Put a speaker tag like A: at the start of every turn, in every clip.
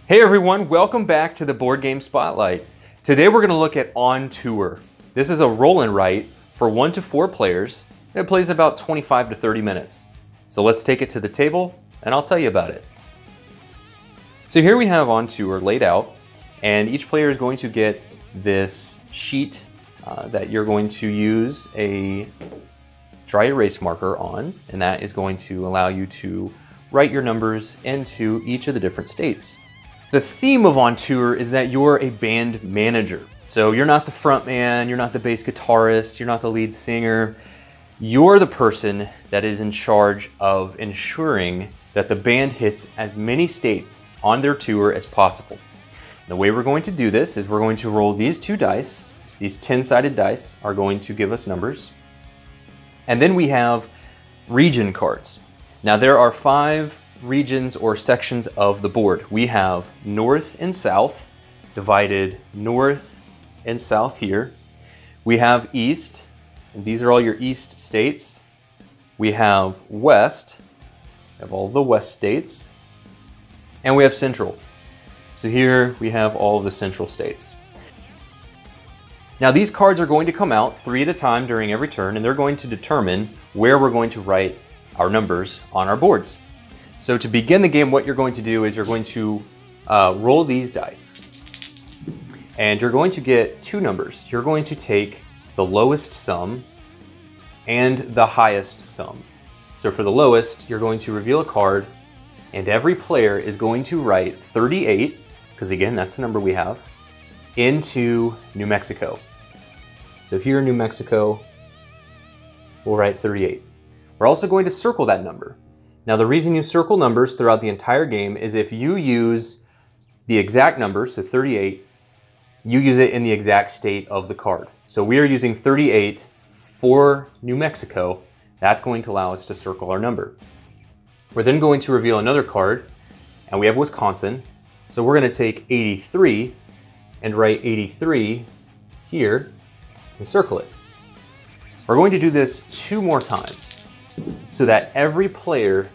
A: Hey everyone, welcome back to the Board Game Spotlight. Today we're going to look at On Tour. This is a roll and write for 1 to 4 players. It plays about 25 to 30 minutes. So let's take it to the table and I'll tell you about it. So here we have On Tour laid out, and each player is going to get this sheet that you're going to use a dry erase marker on, and that is going to allow you to write your numbers into each of the different states. The theme of On Tour is that you're a band manager. So you're not the front man, you're not the bass guitarist, you're not the lead singer. You're the person that is in charge of ensuring that the band hits as many states on their tour as possible. The way we're going to do this is we're going to roll these 2 dice. These 10-sided dice are going to give us numbers. And then we have region cards. Now there are 5 regions or sections of the board. We have north and south, divided north and south here. We have east, and these are all your east states. We have west, we have all the west states. And we have central. So here we have all of the central states. Now these cards are going to come out 3 at a time during every turn, and they're going to determine where we're going to write our numbers on our boards. So to begin the game, what you're going to do is you're going to roll these dice. And you're going to get 2 numbers. You're going to take the lowest sum and the highest sum. So for the lowest, you're going to reveal a card, and every player is going to write 38, because again, that's the number we have, into New Mexico. So here in New Mexico, we'll write 38. We're also going to circle that number. Now the reason you circle numbers throughout the entire game is if you use the exact number, so 38, you use it in the exact state of the card. So we are using 38 for New Mexico. That's going to allow us to circle our number. We're then going to reveal another card, and we have Wisconsin. So we're going to take 83 and write 83 here and circle it. We're going to do this 2 more times so that every player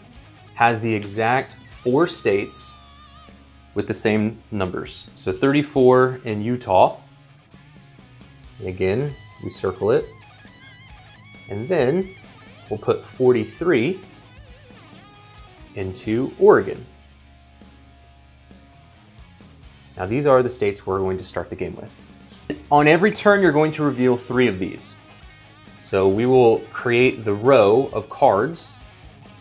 A: has the exact 4 states with the same numbers. So 34 in Utah. And again, we circle it. And then we'll put 43 into Oregon. Now these are the states we're going to start the game with. On every turn, you're going to reveal 3 of these. So we will create the row of cards.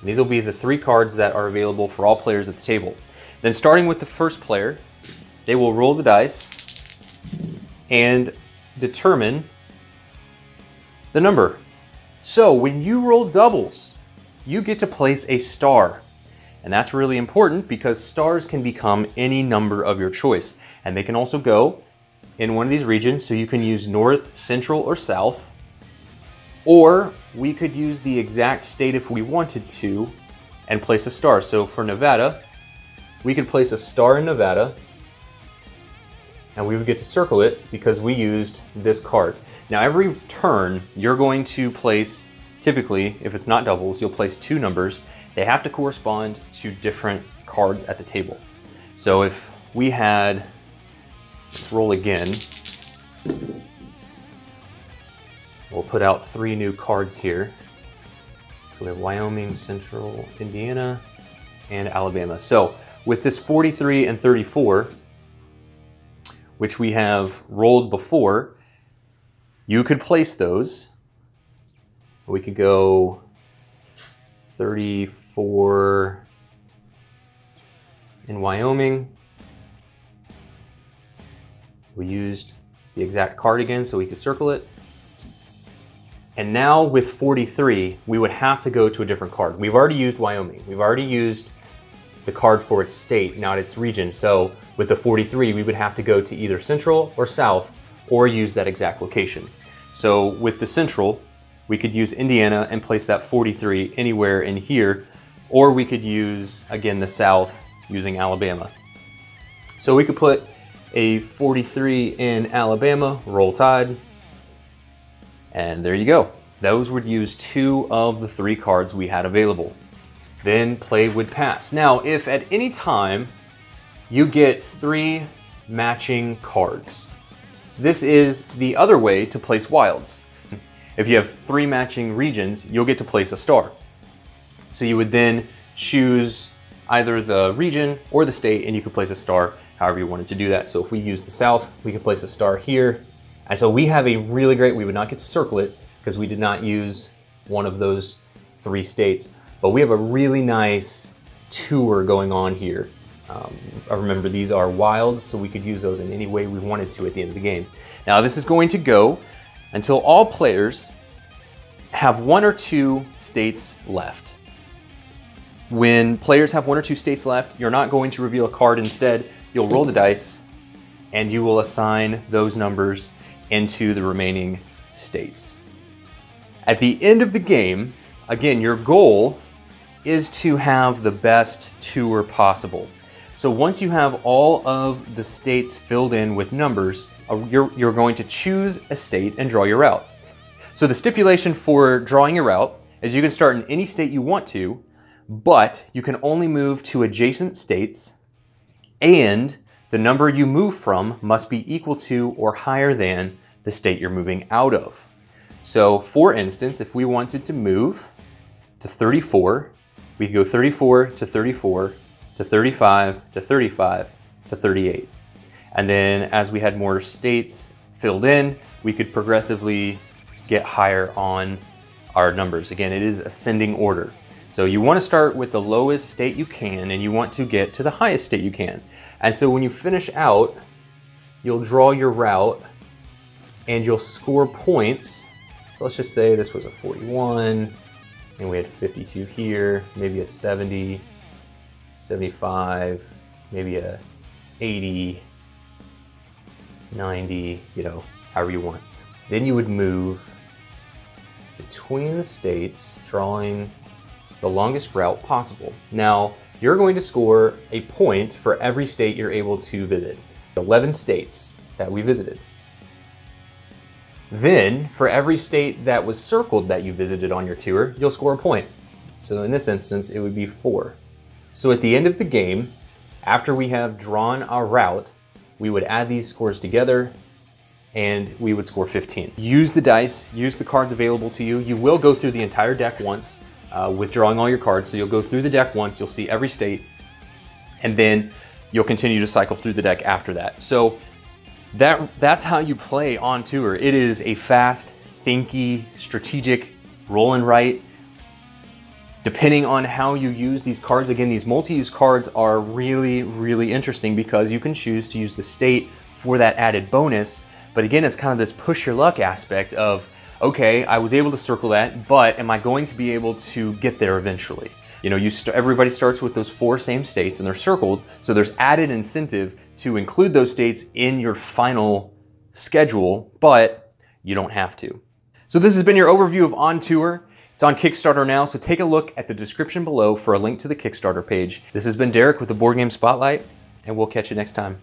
A: These will be the 3 cards that are available for all players at the table. Then starting with the first player, they will roll the dice and determine the number. So when you roll doubles, you get to place a star. And that's really important because stars can become any number of your choice. And they can also go in one of these regions, so you can use north, central, or south. Or we could use the exact state if we wanted to and place a star. So for Nevada, we could place a star in Nevada, and we would get to circle it because we used this card. Now every turn, you're going to place, typically, if it's not doubles, you'll place 2 numbers. They have to correspond to different cards at the table. So if we had, let's roll again. We'll put out 3 new cards here. So we have Wyoming, Central, Indiana, and Alabama. So with this 43 and 34, which we have rolled before, you could place those. We could go 34 in Wyoming. We used the exact card again so we could circle it. And now with 43, we would have to go to a different card. We've already used Wyoming. We've already used the card for its state, not its region. So with the 43, we would have to go to either central or south or use that exact location. So with the central, we could use Indiana and place that 43 anywhere in here, or we could use, again, the south using Alabama. So we could put a 43 in Alabama, roll tide, and there you go. Those would use 2 of the 3 cards we had available. Then play would pass. Now, if at any time you get 3 matching cards. This is the other way to place wilds. If you have 3 matching regions, you'll get to place a star. So you would then choose either the region or the state, and you could place a star however you wanted to do that. So if we use the South, we could place a star here. And so we have a really great, we would not get to circle it because we did not use one of those 3 states, but we have a really nice tour going on here. Remember, these are wilds, so we could use those in any way we wanted to at the end of the game. Now this is going to go until all players have 1 or 2 states left. When players have 1 or 2 states left, you're not going to reveal a card. Instead, you'll roll the dice and you will assign those numbers into the remaining states. At the end of the game, again, your goal is to have the best tour possible. So once you have all of the states filled in with numbers, you're going to choose a state and draw your route. So the stipulation for drawing your route is you can start in any state you want to, but you can only move to adjacent states, and the number you move from must be equal to or higher than the state you're moving out of. So for instance, if we wanted to move to 34, we could go 34 to 34 to 35 to 35 to 38. And then as we had more states filled in, we could progressively get higher on our numbers. Again, it is ascending order. So you want to start with the lowest state you can, and you want to get to the highest state you can. And so when you finish out, you'll draw your route and you'll score points. So let's just say this was a 41, and we had 52 here, maybe a 70, 75, maybe a 80, 90, you know, however you want. Then you would move between the states, drawing the longest route possible. Now, you're going to score a point for every state you're able to visit. 11 states that we visited. Then, for every state that was circled that you visited on your tour, you'll score a point. So in this instance, it would be 4. So at the end of the game, after we have drawn our route, we would add these scores together and we would score 15. Use the dice, use the cards available to you. You will go through the entire deck once with drawing all your cards. So you'll go through the deck once, you'll see every state, and then you'll continue to cycle through the deck after that. So that's how you play on tour. It is a fast, thinky, strategic roll and write. Depending on how you use these cards, again, these multi-use cards are really, really interesting because you can choose to use the state for that added bonus. But again, it's kind of this push your luck aspect of, okay, I was able to circle that, but am I going to be able to get there eventually? You know, everybody starts with those 4 same states and they're circled, so there's added incentive to include those states in your final schedule, but you don't have to. So this has been your overview of On Tour. It's on Kickstarter now, so take a look at the description below for a link to the Kickstarter page. This has been Derek with the Board Game Spotlight, and we'll catch you next time.